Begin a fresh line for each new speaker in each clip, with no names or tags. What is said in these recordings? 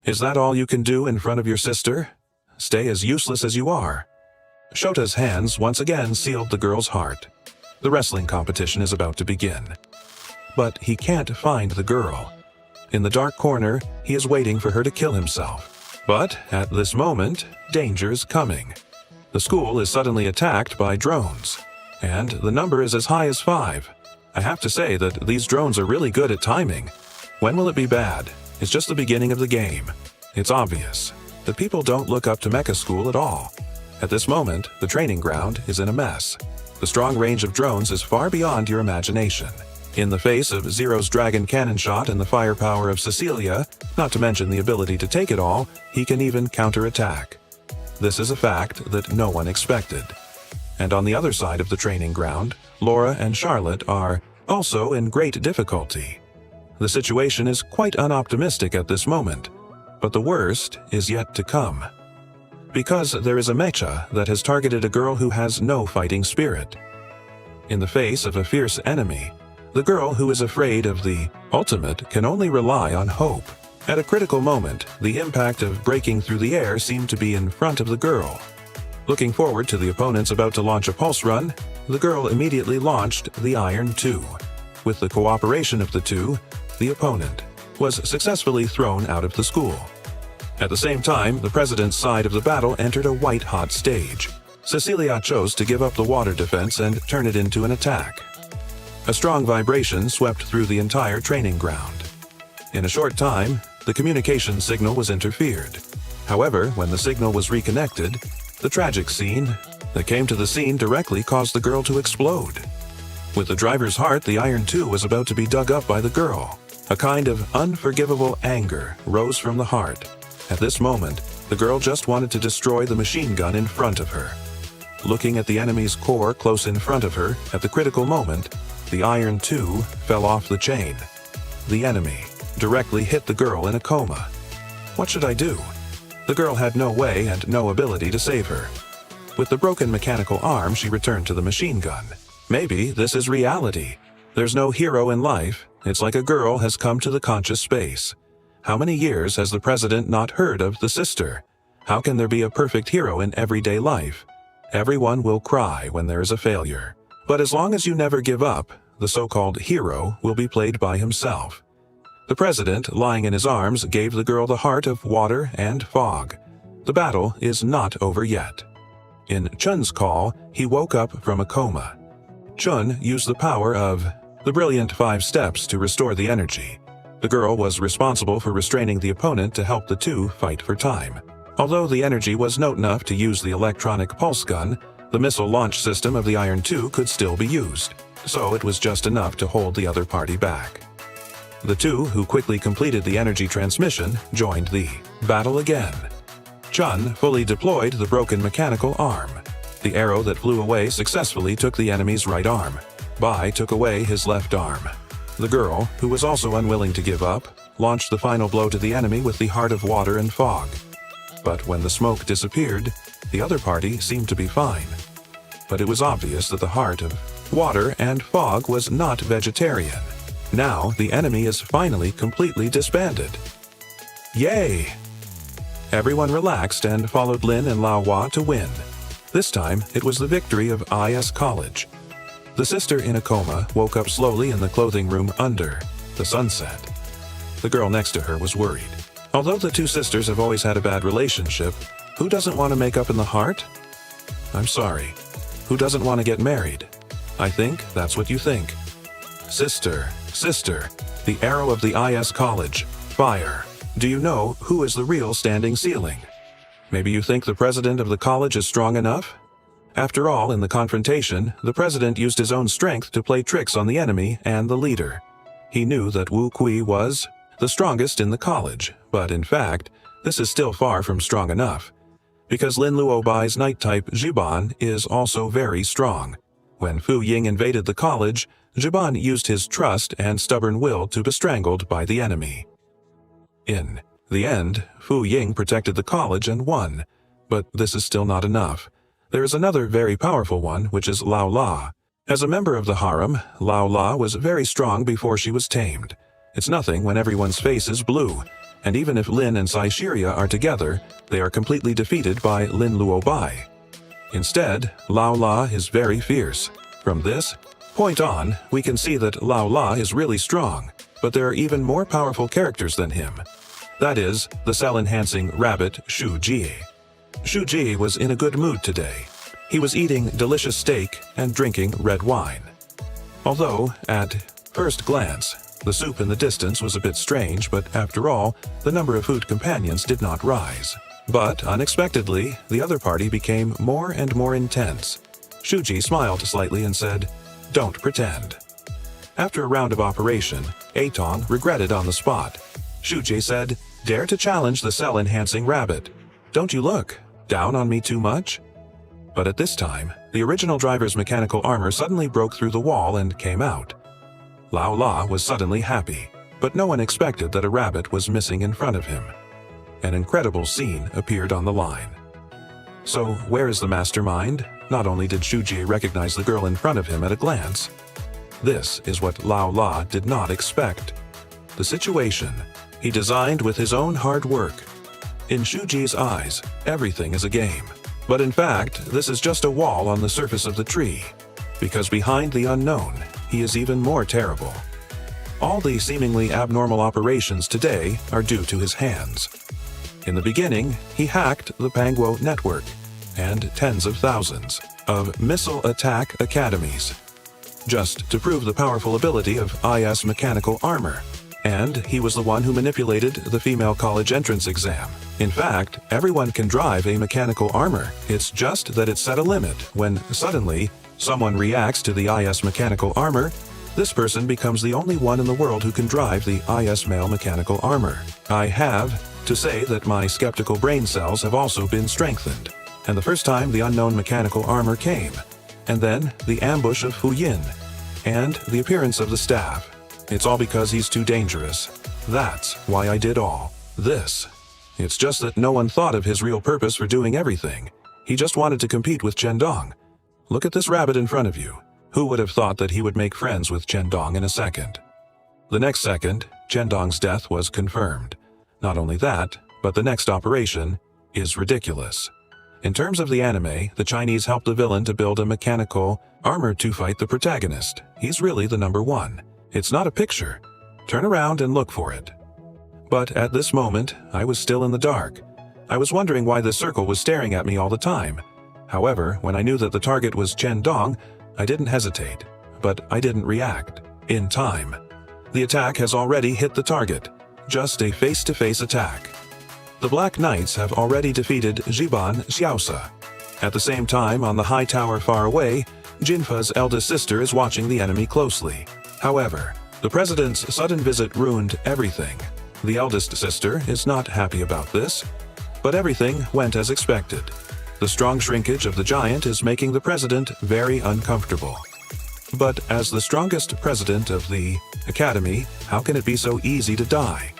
Is that all you can do in front of your sister? Stay as useless as you are. Shota's hands once again sealed the girl's heart. The wrestling competition is about to begin. But he can't find the girl. In the dark corner, he is waiting for her to kill himself. But at this moment, danger's coming. The school is suddenly attacked by drones, and the number is as high as 5. I have to say that these drones are really good at timing. When will it be bad? It's just the beginning of the game. It's obvious that people don't look up to Mecha School at all. At this moment, the training ground is in a mess. The strong range of drones is far beyond your imagination. In the face of Zero's dragon cannon shot and the firepower of Cecilia, not to mention the ability to take it all, he can even counterattack. This is a fact that no one expected. And on the other side of the training ground, Laura and Charlotte are also in great difficulty. The situation is quite unoptimistic at this moment, but the worst is yet to come. Because there is a mecha that has targeted a girl who has no fighting spirit. In the face of a fierce enemy, the girl who is afraid of the ultimate can only rely on hope. At a critical moment, the impact of breaking through the air seemed to be in front of the girl. Looking forward to the opponents about to launch a pulse run, the girl immediately launched the Iron 2. With the cooperation of the two, the opponent was successfully thrown out of the school. At the same time, the president's side of the battle entered a white-hot stage. Cecilia chose to give up the water defense and turn it into an attack. A strong vibration swept through the entire training ground. In a short time, the communication signal was interfered. However, when the signal was reconnected, the tragic scene that came to the scene directly caused the girl to explode. With the driver's heart, the Iron 2 was about to be dug up by the girl. A kind of unforgivable anger rose from the heart. At this moment, the girl just wanted to destroy the machine gun in front of her. Looking at the enemy's core close in front of her, at the critical moment, the Iron 2 fell off the chain. The enemy directly hit the girl in a coma. What should I do? The girl had no way and no ability to save her. With the broken mechanical arm, she returned to the machine gun. Maybe this is reality. There's no hero in life. It's like a girl has come to the conscious space. How many years has the president not heard of the sister? How can there be a perfect hero in everyday life? Everyone will cry when there is a failure. But as long as you never give up, the so-called hero will be played by himself. The president, lying in his arms, gave the girl the heart of water and fog. The battle is not over yet. In Chun's call, he woke up from a coma. Chun used the power of the brilliant 5 steps to restore the energy. The girl was responsible for restraining the opponent to help the two fight for time. Although the energy was not enough to use the electronic pulse gun, the missile launch system of the Iron 2 could still be used, so it was just enough to hold the other party back. The two, who quickly completed the energy transmission, joined the battle again. Chun fully deployed the broken mechanical arm. The arrow that flew away successfully took the enemy's right arm. Bai took away his left arm. The girl, who was also unwilling to give up, launched the final blow to the enemy with the heart of water and fog. But when the smoke disappeared, the other party seemed to be fine. But it was obvious that the heart of water and fog was not vegetarian. Now the enemy is finally completely disbanded. Yay! Everyone relaxed and followed Lin and Lao Hua to win. This time, it was the victory of IS College. The sister in a coma woke up slowly in the clothing room under the sunset. The girl next to her was worried. Although the two sisters have always had a bad relationship, who doesn't want to make up in the heart? I'm sorry. Who doesn't want to get married? I think that's what you think. Sister, the arrow of the IS College, fire. Do you know who is the real standing ceiling? Maybe you think the president of the college is strong enough? After all, in the confrontation, the president used his own strength to play tricks on the enemy and the leader. He knew that Wu Kui was the strongest in the college, but in fact, this is still far from strong enough. Because Lin Luobai's night-type Zhiban is also very strong. When Fu Ying invaded the college, Zhiban used his trust and stubborn will to be strangled by the enemy. In the end, Fu Ying protected the college and won, but this is still not enough. There is another very powerful one, which is Lao La. As a member of the harem, Lao La was very strong before she was tamed. It's nothing when everyone's face is blue, and even if Lin and Saishiria are together, they are completely defeated by Lin Luobai. Instead, Lao La is very fierce. From this point on, we can see that Lao La is really strong, but there are even more powerful characters than him. That is, the cell-enhancing rabbit Shu Ji. Shu Ji was in a good mood today. He was eating delicious steak and drinking red wine. Although, at first glance, the soup in the distance was a bit strange, but after all, the number of food companions did not rise. But, unexpectedly, the other party became more and more intense. Shuji smiled slightly and said, "Don't pretend." After a round of operation, Atong regretted on the spot. Shuji said, "Dare to challenge the cell-enhancing rabbit. Don't you look down on me too much?" But at this time, the original driver's mechanical armor suddenly broke through the wall and came out. Lao La was suddenly happy, but no one expected that a rabbit was missing in front of him. An incredible scene appeared on the line. So, where is the mastermind? Not only did Shuji recognize the girl in front of him at a glance, this is what Lao La did not expect. The situation he designed with his own hard work. In Shuji's eyes, everything is a game. But in fact, this is just a wall on the surface of the tree, because behind the unknown, he is even more terrible. All the seemingly abnormal operations today are due to his hands. In the beginning, he hacked the Panguo network and tens of thousands of missile attack academies, just to prove the powerful ability of IS mechanical armor. And he was the one who manipulated the female college entrance exam. In fact, everyone can drive a mechanical armor. It's just that it's set a limit. When suddenly someone reacts to the IS mechanical armor, this person becomes the only one in the world who can drive the IS male mechanical armor. I have to say that my skeptical brain cells have also been strengthened. And the first time the unknown mechanical armor came, and then the ambush of Hu Yin, and the appearance of the staff. It's all because he's too dangerous. That's why I did all this. It's just that no one thought of his real purpose for doing everything. He just wanted to compete with Chendong. Look at this rabbit in front of you. Who would have thought that he would make friends with Chendong in a second? The next second, Chendong's death was confirmed. Not only that, but the next operation is ridiculous. In terms of the anime, the Chinese helped the villain to build a mechanical armor to fight the protagonist. He's really the number one. It's not a picture. Turn around and look for it. But at this moment, I was still in the dark. I was wondering why this circle was staring at me all the time. However, when I knew that the target was Chendong, I didn't hesitate. But I didn't react. In time. The attack has already hit the target. Just a face-to-face attack. The Black Knights have already defeated Jiban Xiaosa. At the same time, on the high tower far away, Jinfa's eldest sister is watching the enemy closely. However, the president's sudden visit ruined everything. The eldest sister is not happy about this, but everything went as expected. The strong shrinkage of the giant is making the president very uncomfortable. But as the strongest president of the academy, how can it be so easy to die?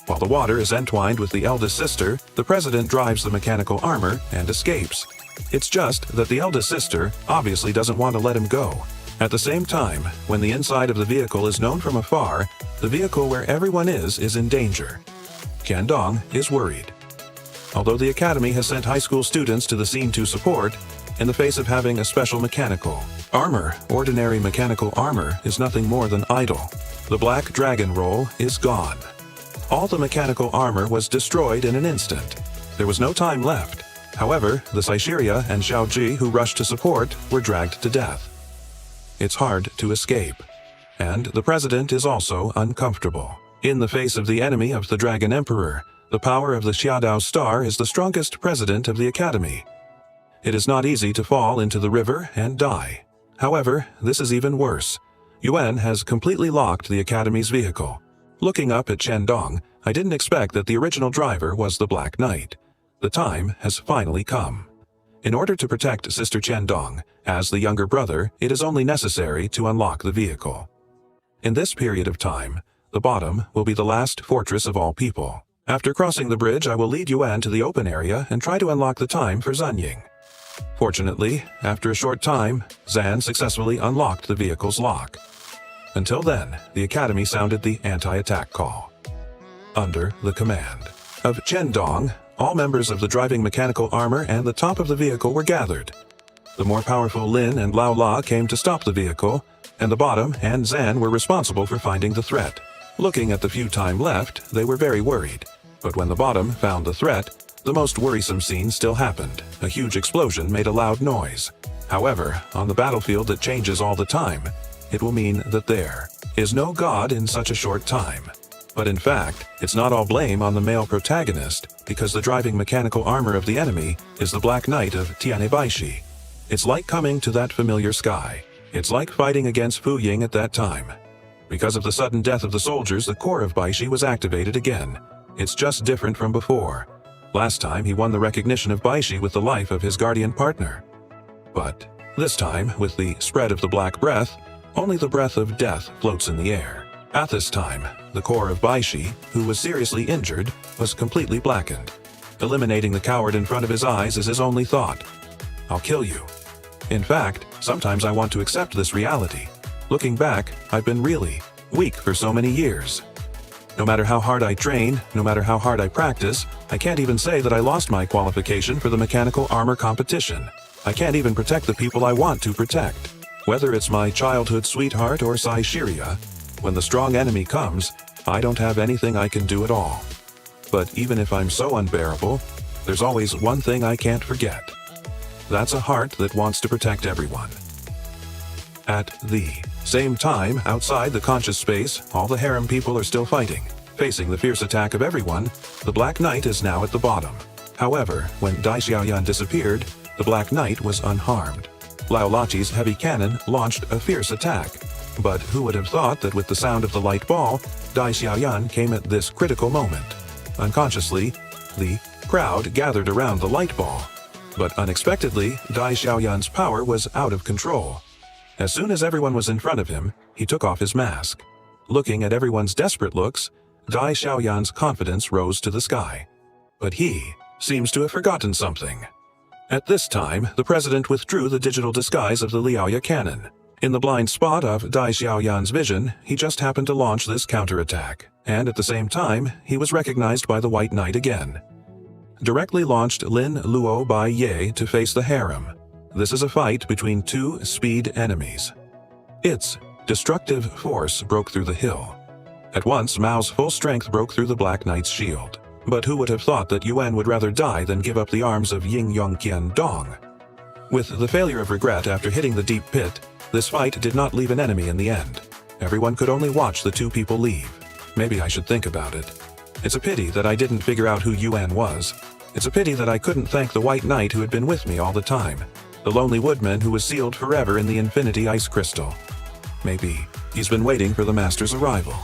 While the water is entwined with the eldest sister, the president drives the mechanical armor and escapes. It's just that the eldest sister obviously doesn't want to let him go. At the same time, when the inside of the vehicle is known from afar, the vehicle where everyone is in danger. Chendong is worried. Although the academy has sent high school students to the scene to support, in the face of having a special mechanical armor, ordinary mechanical armor is nothing more than idle. The black dragon roll is gone. All the mechanical armor was destroyed in an instant. There was no time left. However, the Saishiria and Xiaoji who rushed to support were dragged to death. It's hard to escape. And the president is also uncomfortable. In the face of the enemy of the Dragon Emperor, the power of the Xiaodao Star is the strongest president of the academy. It is not easy to fall into the river and die. However, this is even worse. Yuan has completely locked the academy's vehicle. Looking up at Chendong, I didn't expect that the original driver was the Black Knight. The time has finally come. In order to protect Sister Chendong, as the younger brother, it is only necessary to unlock the vehicle. In this period of time, the bottom will be the last fortress of all people. After crossing the bridge, I will lead Yuan to the open area and try to unlock the time for Zanying. Fortunately, after a short time, Zan successfully unlocked the vehicle's lock. Until then, the academy sounded the anti-attack call. under the command of Chen Dong. All members of the driving mechanical armor and the top of the vehicle were gathered. The more powerful Lin and Lao La came to stop the vehicle, and the bottom and Zan were responsible for finding the threat. Looking at the few time left, they were very worried. But when the bottom found the threat, the most worrisome scene still happened. A huge explosion made a loud noise. However, on the battlefield that changes all the time, it will mean that there is no God in such a short time. But in fact, it's not all blame on the male protagonist, because the driving mechanical armor of the enemy is the Black Knight of Tianebaishi. It's like coming to that familiar sky. It's like fighting against Fu Ying at that time. Because of the sudden death of the soldiers, the core of Baishi was activated again. It's just different from before. Last time he won the recognition of Baishi with the life of his guardian partner. But this time, with the spread of the black breath, only the breath of death floats in the air. At this time, the core of Baishi, who was seriously injured, was completely blackened. Eliminating the coward in front of his eyes is his only thought. I'll kill you. In fact, sometimes I want to accept this reality. Looking back, I've been really weak for so many years. No matter how hard I train, no matter how hard I practice, I can't even say that I lost my qualification for the mechanical armor competition. I can't even protect the people I want to protect. Whether it's my childhood sweetheart or Sai Shiria, when the strong enemy comes, I don't have anything I can do at all. But even if I'm so unbearable, there's always one thing I can't forget. That's a heart that wants to protect everyone. At the same time, outside the conscious space, all the harem people are still fighting. Facing the fierce attack of everyone, the Black Knight is now at the bottom. However, when Dai Xiaoyan disappeared, the Black Knight was unharmed. Lao Lachi's heavy cannon launched a fierce attack. But who would have thought that with the sound of the light ball, Dai Xiaoyan came at this critical moment? Unconsciously, the crowd gathered around the light ball. But unexpectedly, Dai Xiaoyan's power was out of control. As soon as everyone was in front of him, he took off his mask. Looking at everyone's desperate looks, Dai Xiaoyan's confidence rose to the sky. But he seems to have forgotten something. At this time, the president withdrew the digital disguise of the Liaoya cannon. In the blind spot of Dai Xiaoyan's vision, he just happened to launch this counterattack, and at the same time, he was recognized by the White Knight again. Directly launched Lin Luo Bai Ye to face the harem. This is a fight between two speed enemies. Its destructive force broke through the hill. At once, Mao's full strength broke through the Black Knight's shield. But who would have thought that Yuan would rather die than give up the arms of Ying Yongqian Dong? With the failure of regret after hitting the deep pit, this fight did not leave an enemy in the end. Everyone could only watch the two people leave. Maybe I should think about it. It's a pity that I didn't figure out who Yuan was. It's a pity that I couldn't thank the White Knight who had been with me all the time. The lonely woodman who was sealed forever in the Infinity Ice Crystal. Maybe he's been waiting for the Master's arrival.